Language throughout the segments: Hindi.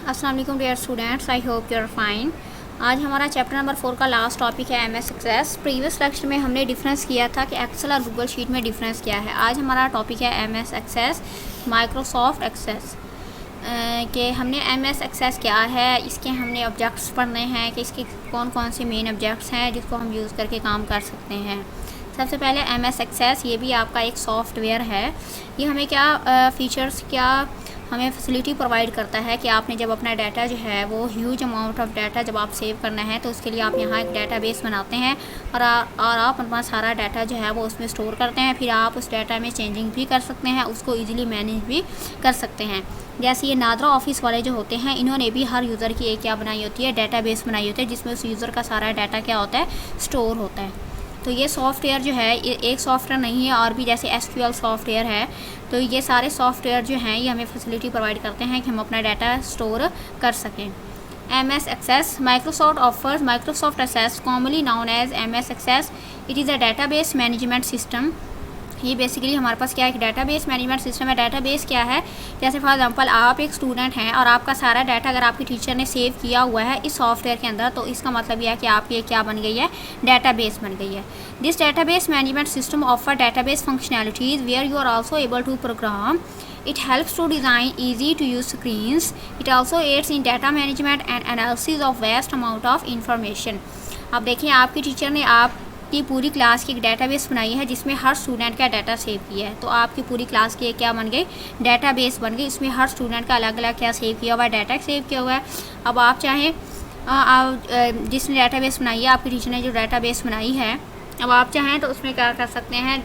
अस्सलाम वालेकुम dear students, I hope you are fine. आज हमारा चैप्टर नंबर 4 का लास्ट टॉपिक है एमएस एक्सेस। प्रीवियस लेक्चर में हमने डिफरेंस किया था कि एक्सेल और गूगल शीट में डिफरेंस क्या है। आज हमारा टॉपिक है एमएस एक्सेस, माइक्रोसॉफ्ट एक्सेस। कि हमने एमएस एक्सेस क्या है, इसके हमने ऑब्जेक्ट्स पढ़ने हैं कि इसके कौन कौन से मेन ऑब्जेक्ट्स हैं जिसको हम यूज़ करके काम कर सकते हैं। सबसे पहले एमएस एक्सेस, ये भी आपका एक सॉफ्टवेयर है। ये हमें क्या फ़ीचर्स, क्या हमें फैसिलिटी प्रोवाइड करता है कि आपने जब अपना डाटा जो है वो ह्यूज अमाउंट ऑफ डाटा जब आप सेव करना है तो उसके लिए आप यहाँ एक डाटाबेस बनाते हैं और आप अपना सारा डाटा जो है वो उसमें स्टोर करते हैं। फिर आप उस डाटा में चेंजिंग भी कर सकते हैं, उसको ईजिली मैनेज भी कर सकते हैं। जैसे ये नादरा ऑफिस वाले जो होते हैं, इन्होंने भी हर यूज़र की एक क्या बनाई होती है, डाटाबेस बनाई होती है जिसमें उस यूज़र का सारा डाटा क्या होता है, स्टोर होता है। तो ये सॉफ्टवेयर जो है ये एक सॉफ्टवेयर नहीं है, और भी जैसे एसक्यूएल सॉफ्टवेयर है। तो ये सारे सॉफ्टवेयर जो हैं ये हमें फैसिलिटी प्रोवाइड करते हैं कि हम अपना डाटा स्टोर कर सकें। MS Access, Microsoft offers Microsoft Access, commonly known as MS Access. It is a database management system. ये बेसिकली हमारे पास क्या है, एक डाटाबेस मैनेजमेंट सिस्टम है। डाटाबेस क्या है, जैसे फॉर एग्जांपल आप एक स्टूडेंट हैं और आपका सारा डाटा अगर आपकी टीचर ने सेव किया हुआ है इस सॉफ्टवेयर के अंदर, तो इसका मतलब यह है कि आपकी क्या बन गई है, डाटाबेस बन गई है। This database management system offer database functionalities where you are also able to program. It helps to design easy to use screens. It also aids in data management and analysis of vast amount of information. अब देखिए, आपकी टीचर ने आपकी पूरी क्लास की एक डाटाबेस बनाई है जिसमें हर स्टूडेंट का डाटा सेव किया है। तो आपकी पूरी क्लास की क्या बन गई, डाटाबेस बन गई। इसमें हर स्टूडेंट का अलग अलग क्या सेव किया हुआ है, डाटा सेव किया हुआ है। अब आप चाहें, जिसने डाटाबेस बनाई है, आपकी टीचर ने जो डाटाबेस बनाई है, अब आप चाहें तो उसमें क्या कर सकते हैं,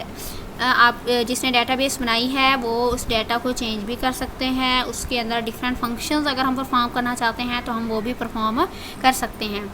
आप जिसने डाटाबेस बनाई है वो उस डाटा को चेंज भी कर सकते हैं। उसके अंदर डिफरेंट फंक्शंस अगर हम परफॉर्म करना चाहते हैं तो हम वो भी परफॉर्म कर सकते हैं।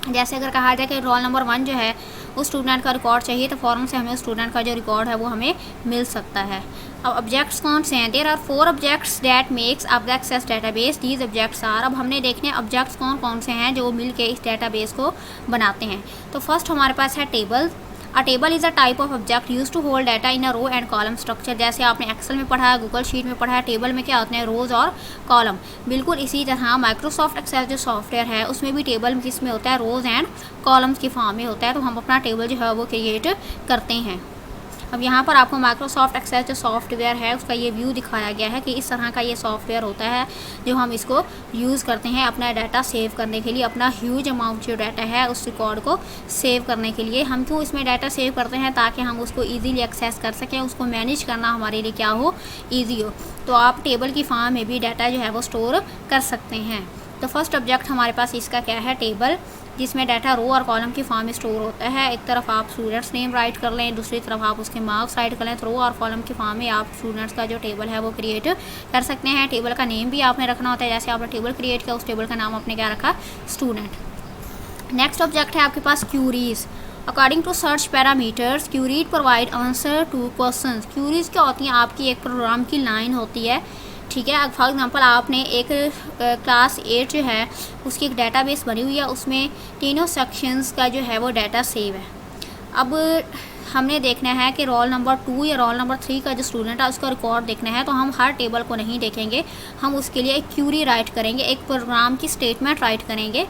जैसे अगर कहा जाए कि रोल नंबर 1 जो है उस स्टूडेंट का रिकॉर्ड चाहिए, तो फ़ौरन से हमें उस स्टूडेंट का जो रिकॉर्ड है वो हमें मिल सकता है। अब ऑब्जेक्ट्स कौन से हैं, there are 4 objects that makes up the access database. These objects are, अब हमने देखने ऑब्जेक्ट्स कौन कौन से हैं जो मिल के इस डाटाबेस को बनाते हैं। तो फर्स्ट हमारे पास है table. A table is a type of object use to hold data in a row and column structure. जैसे आपने एक्सेल में पढ़ा है, गूगल शीट में पढ़ा है, टेबल में क्या होते हैं, रोज़ और कॉलम। बिल्कुल इसी तरह माइक्रोसॉफ्ट एक्सेल जो सॉफ्टवेयर है उसमें भी टेबल किसमें होता है, रोज़ एंड कॉलम्स की फॉर्म में होता है। तो हम अपना टेबल जो है वो क्रिएट करते हैं। अब यहाँ पर आपको माइक्रोसॉफ्ट एक्सेल जो सॉफ्टवेयर है उसका ये व्यू दिखाया गया है कि इस तरह का ये सॉफ्टवेयर होता है जो हम इसको यूज़ करते हैं अपना डाटा सेव करने के लिए। अपना ह्यूज अमाउंट जो डाटा है उस रिकॉर्ड को सेव करने के लिए हम क्यों इसमें डाटा सेव करते हैं, ताकि हम उसको ईजीली एक्सेस कर सकें, उसको मैनेज करना हमारे लिए क्या हो, ईजी हो। तो आप टेबल की फॉर्म में भी डाटा जो है वो स्टोर कर सकते हैं। तो फर्स्ट ऑब्जेक्ट हमारे पास इसका क्या है, टेबल, जिसमें डाटा रो और कॉलम की फॉर्म में स्टोर होता है। एक तरफ आप स्टूडेंट्स नेम राइट कर लें, दूसरी तरफ आप उसके मार्क्स राइट कर लें। तो रो और कॉलम की फॉर्म में आप स्टूडेंट्स का जो टेबल है वो क्रिएट कर सकते हैं। टेबल का नेम भी आपने रखना होता है। जैसे आपने टेबल क्रिएट किया, उस टेबल का नाम आपने क्या रखा, स्टूडेंट। नेक्स्ट ऑब्जेक्ट है आपके पास queries. According to search parameters, queries provide answer to question. Queries क्या होती हैं, आपकी एक प्रोग्राम की लाइन होती है, ठीक है। फॉर एग्जांपल आपने एक क्लास 8 जो है उसकी एक डाटाबेस बनी हुई है, उसमें तीनों सेक्शंस का जो है वो डाटा सेव है। अब हमने देखना है कि रोल नंबर 2 या रोल नंबर 3 का जो स्टूडेंट है उसका रिकॉर्ड देखना है। तो हम हर टेबल को नहीं देखेंगे, हम उसके लिए एक क्यूरी राइट करेंगे, एक प्रोग्राम की स्टेटमेंट राइट करेंगे,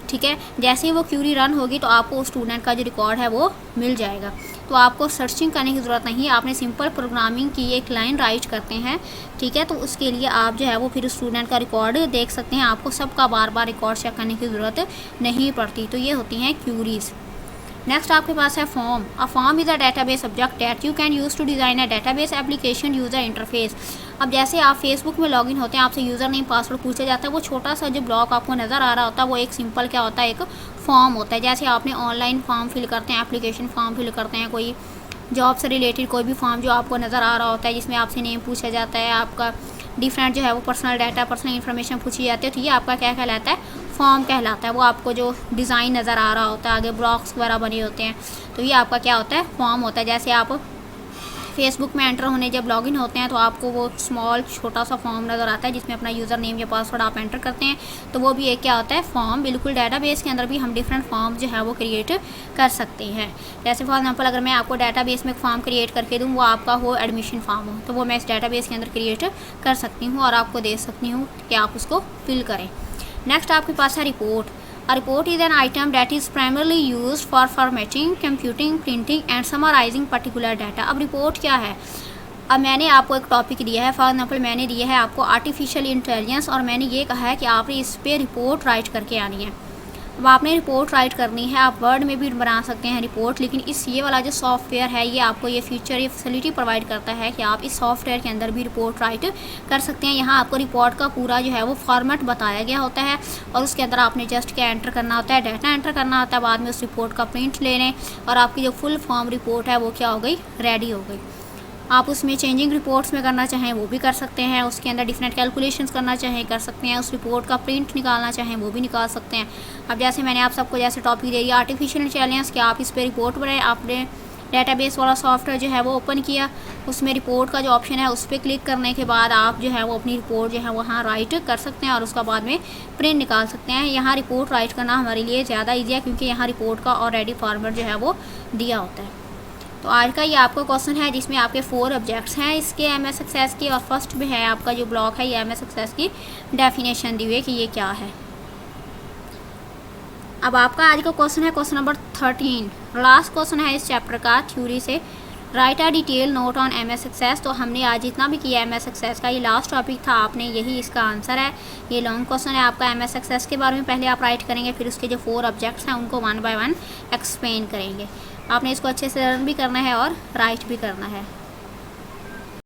ठीक है। जैसे ही वो क्यूरी रन होगी तो आपको उस स्टूडेंट का जो रिकॉर्ड है वो मिल जाएगा। तो आपको सर्चिंग करने की ज़रूरत नहीं है, आपने सिंपल प्रोग्रामिंग की एक लाइन राइट करते हैं, ठीक है। तो उसके लिए आप जो है वो फिर उस स्टूडेंट का रिकॉर्ड देख सकते हैं। आपको सबका बार बार रिकॉर्ड चेक करने की ज़रूरत नहीं पड़ती। तो ये होती हैं क्यूरीज। नेक्स्ट आपके पास है form. A form is a database object that you can use to design a database application user interface. अब जैसे आप फेसबुक में लॉगिन होते हैं, आपसे यूज़र नेम पासवर्ड पूछा जाता है, वो छोटा सा जो ब्लॉक आपको नज़र आ रहा होता है वो एक सिंपल क्या होता है, एक फॉर्म होता है। जैसे आपने ऑनलाइन फॉर्म फिल करते हैं, एप्लीकेशन फॉर्म फिल करते हैं, कोई जॉब से रिलेटेड कोई भी फॉर्म जो आपको नज़र आ रहा होता है जिसमें आपसे नेम पूछा जाता है, आपका डिफरेंट जो है वो पर्सनल डाटा, पर्सनल इन्फॉर्मेशन पूछी जाती है, तो ये आपका क्या कहलाता है, फॉर्म कहलाता है। वो आपको जो डिज़ाइन नज़र आ रहा होता है, आगे ब्लॉक्स वगैरह बने होते हैं, तो ये आपका क्या होता है, फॉर्म होता है। जैसे आप फेसबुक में एंटर होने जब लॉगिन होते हैं तो आपको वो स्मॉल छोटा सा फॉर्म नज़र आता है जिसमें अपना यूज़र नेम या पासवर्ड आप एंटर करते हैं, तो वो भी एक क्या होता है फॉर्म। बिल्कुल डेटाबेस के अंदर भी हम डिफरेंट फॉर्म जो है वो क्रिएट कर सकते हैं। जैसे फॉर एग्जांपल अगर मैं आपको डेटाबेस में एक फॉर्म क्रिएट करके दूँ, वो आपका हो एडमिशन फॉर्म हो, तो वो मैं इस डेटाबेस के अंदर क्रिएट कर सकती हूँ और आपको दे सकती हूँ कि आप उसको फिल करें। नेक्स्ट आपके पास है report. A report is an item that is primarily used for formatting, computing, printing and summarizing particular data। अब रिपोर्ट क्या है? अब मैंने आपको एक टॉपिक दिया है, फॉर एग्जाम्पल मैंने दिया है आपको आर्टिफिशियल इंटेलिजेंस और मैंने ये कहा है कि आपने इस पर रिपोर्ट राइट करके आनी है। अब आपने रिपोर्ट राइट करनी है, आप वर्ड में भी बना सकते हैं रिपोर्ट, लेकिन ये वाला जो सॉफ्टवेयर है ये आपको ये फीचर ये फैसिलिटी प्रोवाइड करता है कि आप इस सॉफ्टवेयर के अंदर भी रिपोर्ट राइट कर सकते हैं। यहाँ आपको रिपोर्ट का पूरा जो है वो फॉर्मेट बताया गया होता है और उसके अंदर आपने जस्ट क्या एंटर करना होता है, डाटा एंटर करना होता है, बाद में उस रिपोर्ट का प्रिंट ले लें और आपकी जो फुल फॉर्म रिपोर्ट है वो क्या हो गई, रेडी हो गई। आप उसमें चेंजिंग रिपोर्ट्स में करना चाहें वो भी कर सकते हैं, उसके अंदर डिफरेंट कैलकुलेशंस करना चाहें कर सकते हैं, उस रिपोर्ट का प्रिंट निकालना चाहें वो भी निकाल सकते हैं। अब जैसे मैंने आप सबको जैसे टॉपिक दे दिया आर्टिफिशियल इंटेलिजेंस कि आप इस पर रिपोर्ट बनाएं, आपने डेटाबेस वाला सॉफ्टवेयर जो है वो ओपन किया, उसमें रिपोर्ट का जो ऑप्शन है उस पर क्लिक करने के बाद आप जो है वो अपनी रिपोर्ट जो है वहाँ राइट कर सकते हैं और उसका बाद में प्रिंट निकाल सकते हैं। यहाँ रिपोर्ट राइट करना हमारे लिए ज़्यादा ईजी है क्योंकि यहाँ रिपोर्ट का ऑलरेडी फॉर्मेट जो है वो दिया होता है। तो आज का ये आपका क्वेश्चन है जिसमें आपके 4 ऑब्जेक्ट्स हैं इसके एमएस एक्सेस की और फर्स्ट में है आपका जो ब्लॉक है ये एमएस एक्सेस की डेफिनेशन दी हुई है कि ये क्या है। अब आपका आज का क्वेश्चन है क्वेश्चन नंबर 13, लास्ट क्वेश्चन है इस चैप्टर का थ्योरी से। Write a detail note on MS Access. तो हमने आज जितना भी किया एमएस एक्सेस का ये लास्ट टॉपिक था, आपने यही इसका आंसर है। ये लॉन्ग क्वेश्चन है आपका एमएस एक्सेस के बारे में पहले आप राइट करेंगे, फिर उसके जो 4 ऑब्जेक्ट्स हैं उनको 1 बाय 1 एक्सप्लेन करेंगे। आपने इसको अच्छे से लर्न भी करना है और राइट भी करना है।